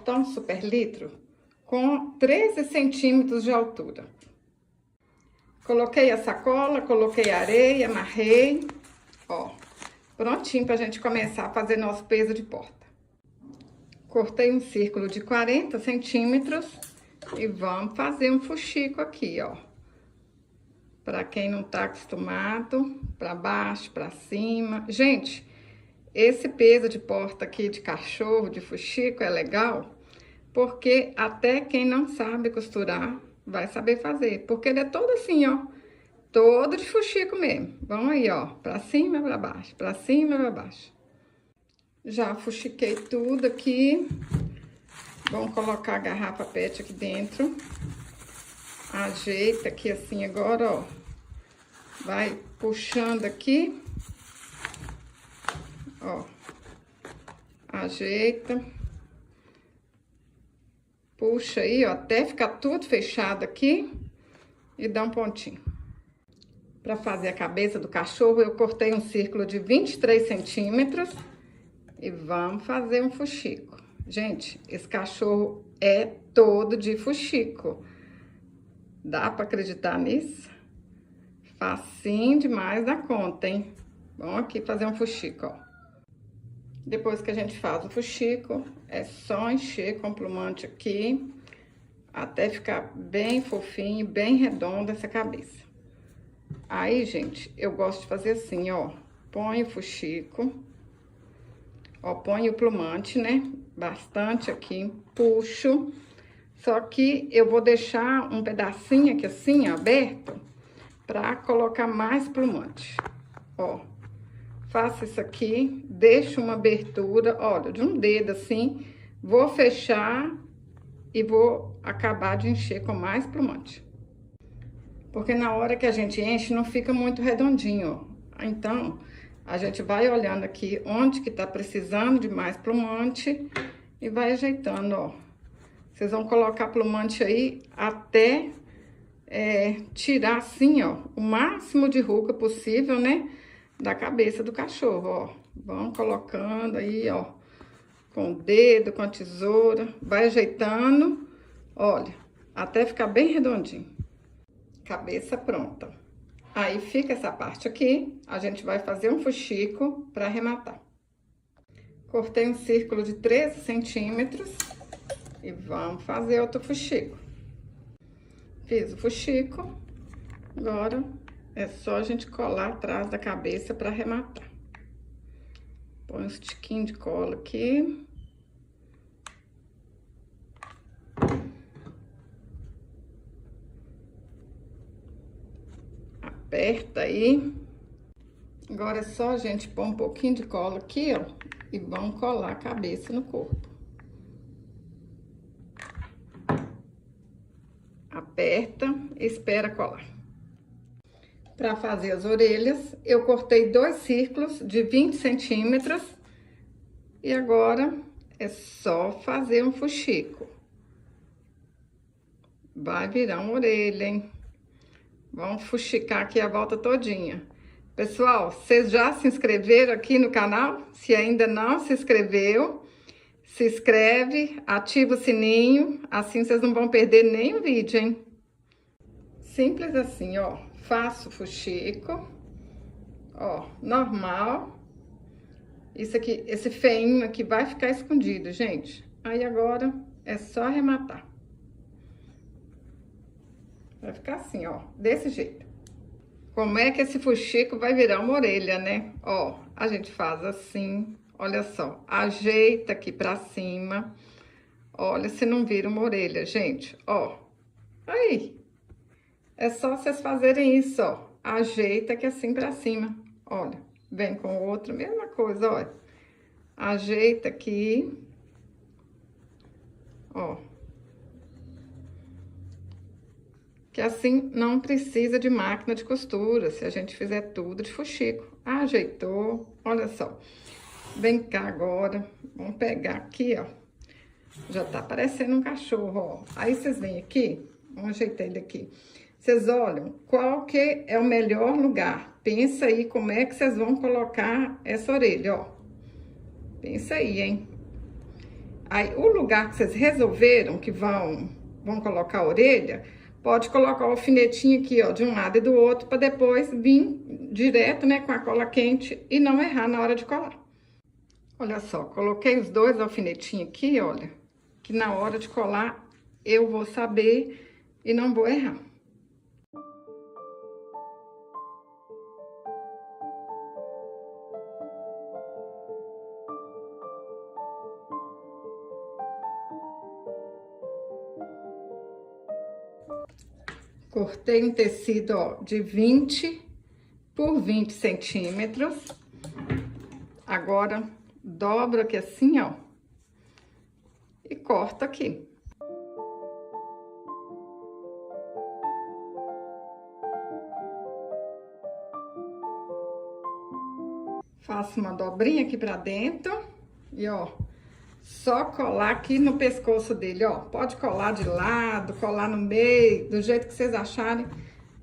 portão super litro com 13 centímetros de altura. Coloquei a sacola, coloquei a areia, amarrei, ó, prontinho pra gente começar a fazer nosso peso de porta. Cortei um círculo de 40 centímetros e vamos fazer um fuxico aqui, ó. Pra quem não tá acostumado, pra baixo, pra cima. Gente, esse peso de porta aqui de cachorro, de fuxico, é legal, porque até quem não sabe costurar vai saber fazer, porque ele é todo assim, ó, todo de fuxico mesmo. Vamos aí, ó, pra cima, pra baixo, pra cima, pra baixo. Já fuxiquei tudo aqui. Vamos colocar a garrafa PET aqui dentro. Ajeita aqui assim agora, ó. Vai puxando aqui. Ó. Ajeita. Puxa aí, ó, até ficar tudo fechado aqui. E dá um pontinho. Para fazer a cabeça do cachorro, eu cortei um círculo de 23 centímetros. E vamos fazer um fuxico. Gente, esse cachorro é todo de fuxico. Dá para acreditar nisso? Facinho demais da conta, hein? Vamos aqui fazer um fuxico, ó. Depois que a gente faz o fuxico, é só encher com plumante aqui, até ficar bem fofinho, bem redonda essa cabeça. Aí, gente, eu gosto de fazer assim, ó. Põe o fuxico, ó, põe o plumante, né? Bastante aqui, puxo. Só que eu vou deixar um pedacinho aqui assim, ó, aberto, pra colocar mais plumante. Ó, faço isso aqui, deixo uma abertura, olha, de um dedo assim, vou fechar e vou acabar de encher com mais plumante. Porque na hora que a gente enche, não fica muito redondinho, ó. Então, a gente vai olhando aqui onde que tá precisando de mais plumante e vai ajeitando, ó. Vocês vão colocar plumante aí até tirar assim, ó, o máximo de ruga possível, né, da cabeça do cachorro, ó. Vão colocando aí, ó, com o dedo, com a tesoura, vai ajeitando, olha, até ficar bem redondinho. Cabeça pronta. Aí fica essa parte aqui, a gente vai fazer um fuxico para arrematar. Cortei um círculo de 13 centímetros e vamos fazer outro fuxico. Fiz o fuxico, agora é só a gente colar atrás da cabeça para arrematar. Põe um tiquinho de cola aqui. Aperta aí. Agora é só a gente pôr um pouquinho de cola aqui, ó, e vamos colar a cabeça no corpo. Aperta e espera colar. Para fazer as orelhas, eu cortei 2 círculos de 20 centímetros. E agora é só fazer um fuxico. Vai virar uma orelha, hein? Vamos fuxicar aqui a volta todinha. Pessoal, vocês já se inscreveram aqui no canal? Se ainda não se inscreveu, se inscreve, ativa o sininho, assim vocês não vão perder nenhum vídeo, hein? Simples assim, ó. Faço o fuxico, ó, normal. Isso aqui, esse feinho aqui vai ficar escondido, gente. Aí agora é só arrematar. Vai ficar assim, ó, desse jeito. Como é que esse fuxico vai virar uma orelha, né? Ó, a gente faz assim, olha só, ajeita aqui pra cima. Olha se não vira uma orelha, gente, ó. Aí, é só vocês fazerem isso, ó. Ajeita aqui assim pra cima, olha. Vem com o outro, mesma coisa, olha. Ajeita aqui, ó. Que assim não precisa de máquina de costura, se a gente fizer tudo de fuxico. Ajeitou, olha só. Vem cá agora, vamos pegar aqui, ó. Já tá parecendo um cachorro, ó. Aí vocês vêm aqui, vamos ajeitar ele aqui. Vocês olham qual que é o melhor lugar. Pensa aí como é que vocês vão colocar essa orelha, ó. Pensa aí, hein? Aí, o lugar que vocês resolveram que vão colocar a orelha, pode colocar o alfinetinho aqui, ó, de um lado e do outro, para depois vir direto, né, com a cola quente e não errar na hora de colar. Olha só, coloquei os dois alfinetinhos aqui, olha, que na hora de colar eu vou saber e não vou errar. Cortei um tecido, ó, de 20 por 20 centímetros. Agora, dobro aqui assim, ó, e corto aqui. Faço uma dobrinha aqui pra dentro e, ó, só colar aqui no pescoço dele, ó. Pode colar de lado, colar no meio, do jeito que vocês acharem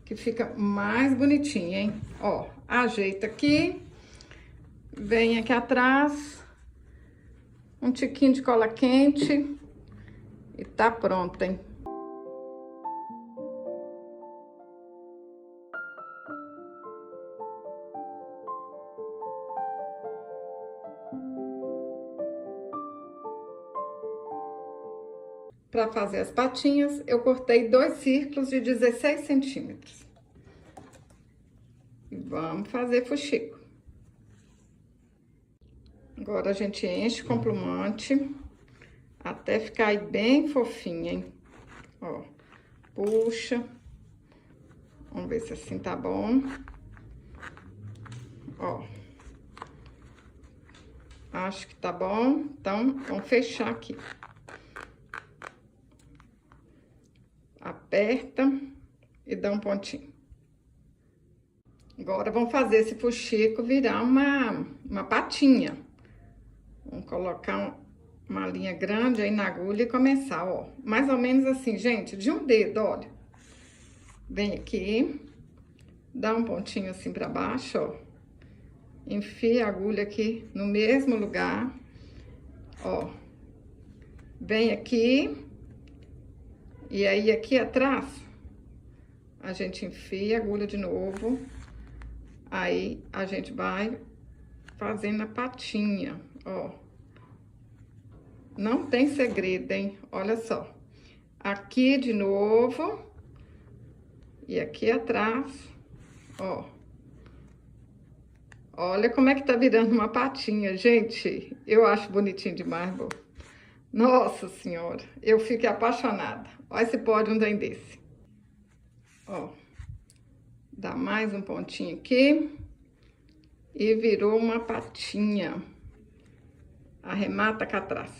que fica mais bonitinho, hein? Ó, ajeita aqui, vem aqui atrás, um tiquinho de cola quente e tá pronto, hein? Para fazer as patinhas, eu cortei 2 círculos de 16 centímetros. E vamos fazer fuxico. Agora, a gente enche com plumante até ficar aí bem fofinho, hein? Ó, puxa. Vamos ver se assim tá bom. Ó. Acho que tá bom, então vamos fechar aqui. Aperta e dá um pontinho. Agora, vamos fazer esse fuxico virar uma patinha. Vamos colocar uma linha grande aí na agulha e começar, ó. Mais ou menos assim, gente, de um dedo, olha. Vem aqui, dá um pontinho assim pra baixo, ó. Enfia a agulha aqui no mesmo lugar, ó. Vem aqui. E aí, aqui atrás, a gente enfia a agulha de novo. Aí, a gente vai fazendo a patinha, ó. Não tem segredo, hein? Olha só. Aqui de novo. E aqui atrás, ó. Olha como é que tá virando uma patinha, gente. Eu acho bonitinho demais, vô. Nossa Senhora, eu fiquei apaixonada. Olha esse pó de um trem desse. Ó, dá mais um pontinho aqui. E virou uma patinha. Arremata cá atrás.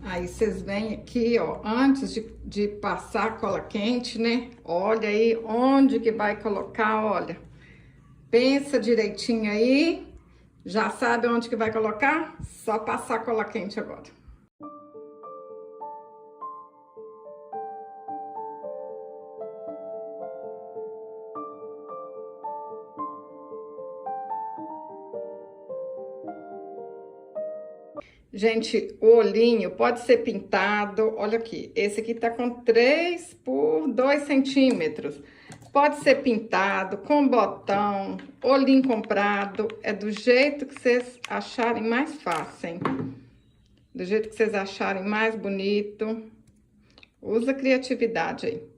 Aí, vocês vêm aqui, ó, antes de passar a cola quente, né? Olha aí onde que vai colocar, olha. Pensa direitinho aí. Já sabe onde que vai colocar? Só passar a cola quente agora. Gente, o olhinho pode ser pintado, olha aqui, esse aqui tá com 3 por 2 centímetros. Pode ser pintado, com botão, olhinho comprado, é do jeito que vocês acharem mais fácil, hein? Do jeito que vocês acharem mais bonito. Usa criatividade aí.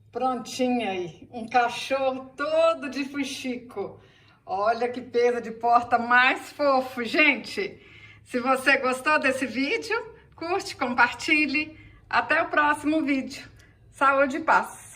Prontinho aí, um cachorro todo de fuxico. Olha que peso de porta mais fofo, gente. Se você gostou desse vídeo, curte, compartilhe, Até o próximo vídeo. Saúde e paz!